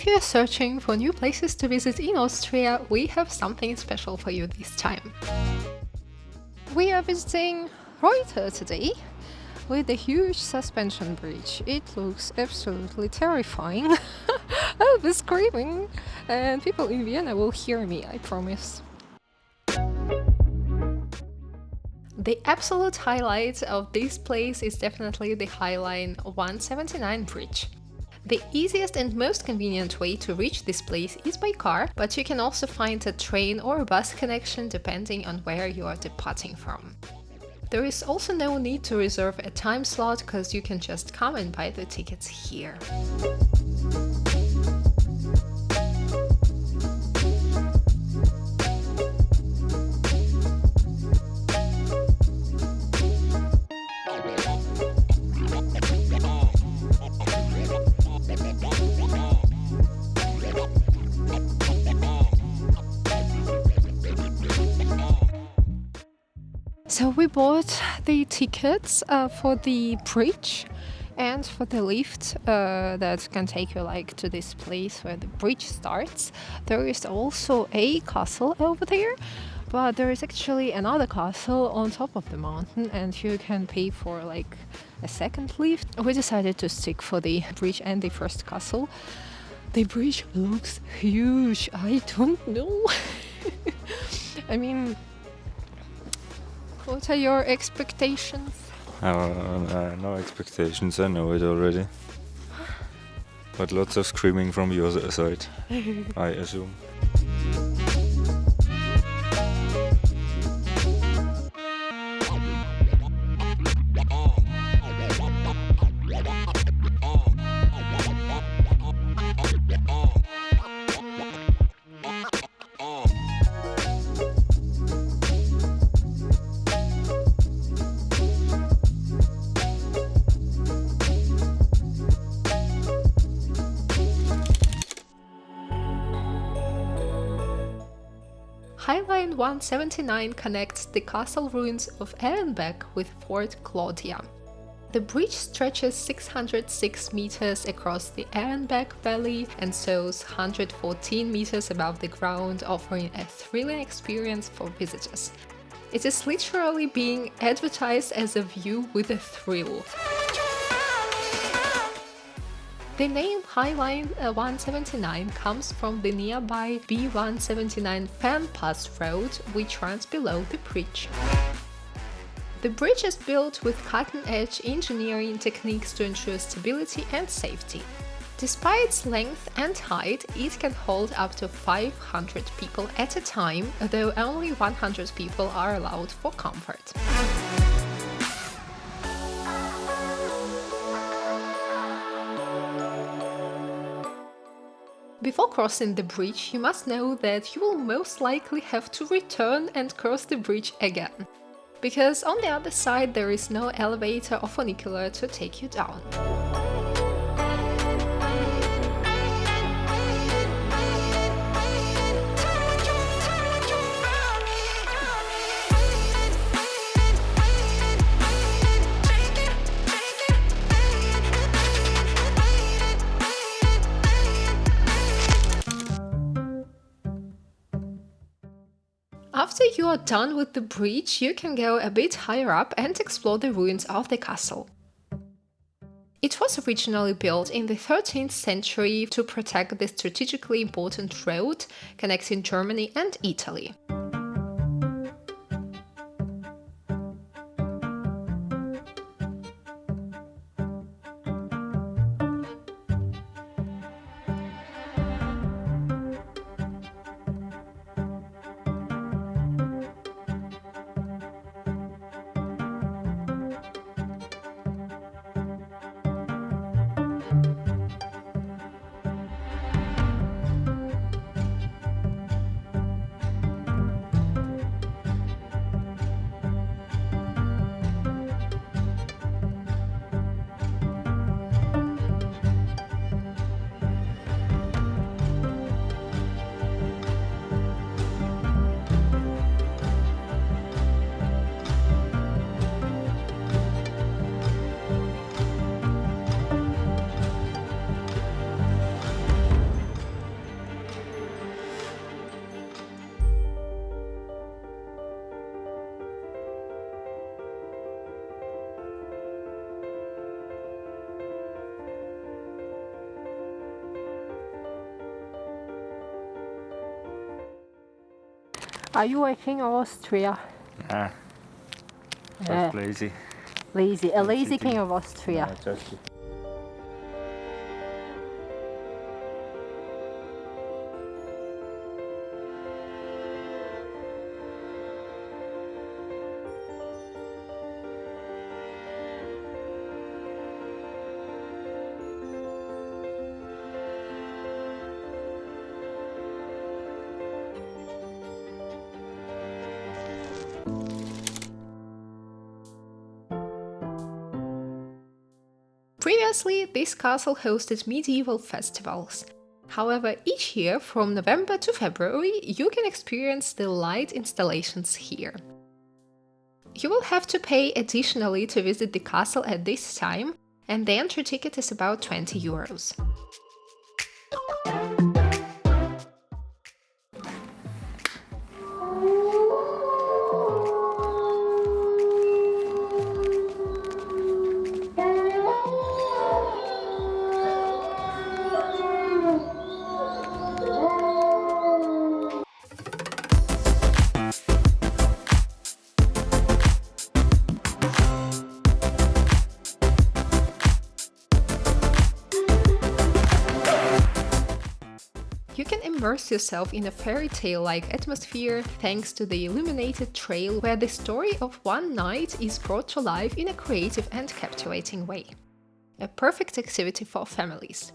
you're searching for new places to visit in Austria, we have something special for you this time. We are visiting Reutte today with a huge suspension bridge. It looks absolutely terrifying. I'll be screaming, and people in Vienna will hear me, I promise. The absolute highlight of this place is definitely the Highline 179 bridge. The easiest and most convenient way to reach this place is by car, but you can also find a train or a bus connection depending on where you are departing from. There is also no need to reserve a time slot because you can just come and buy the tickets here. So we bought the tickets for the bridge and for the lift that can take you to this place where the bridge starts. There is also a castle over there, but there is actually another castle on top of the mountain and you can pay for a second lift. We decided to stick for the bridge and the first castle. The bridge looks huge, I don't know. I mean, what are your expectations? No expectations, I know it already. But lots of screaming from your side, I assume. Highline 179 connects the castle ruins of Ehrenberg with Fort Claudia. The bridge stretches 606 meters across the Ehrenberg Valley and soars 114 meters above the ground, offering a thrilling experience for visitors. It is literally being advertised as a view with a thrill. The name Highline 179 comes from the nearby B179 Fan Pass road, which runs below the bridge. The bridge is built with cutting-edge engineering techniques to ensure stability and safety. Despite its length and height, it can hold up to 500 people at a time, though only 100 people are allowed for comfort. Before crossing the bridge, you must know that you will most likely have to return and cross the bridge again, because on the other side there is no elevator or funicular to take you down. After you are done with the bridge, you can go a bit higher up and explore the ruins of the castle. It was originally built in the 13th century to protect the strategically important road connecting Germany and Italy. Are you a king of Austria? Nah, Yeah. just lazy. Lazy, a lazy Sitting. king of Austria. Nah, just Previously, this castle hosted medieval festivals. However, each year from November to February, you can experience the light installations here. You will have to pay additionally to visit the castle at this time, and the entry ticket is about 20 euros. You can immerse yourself in a fairy tale-like atmosphere thanks to the illuminated trail where the story of one knight is brought to life in a creative and captivating way. A perfect activity for families.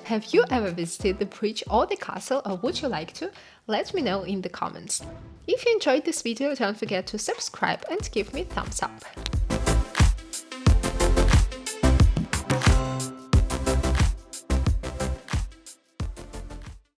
Have you ever visited the bridge or the castle, or would you like to? Let me know in the comments. If you enjoyed this video, don't forget to subscribe and give me a thumbs up.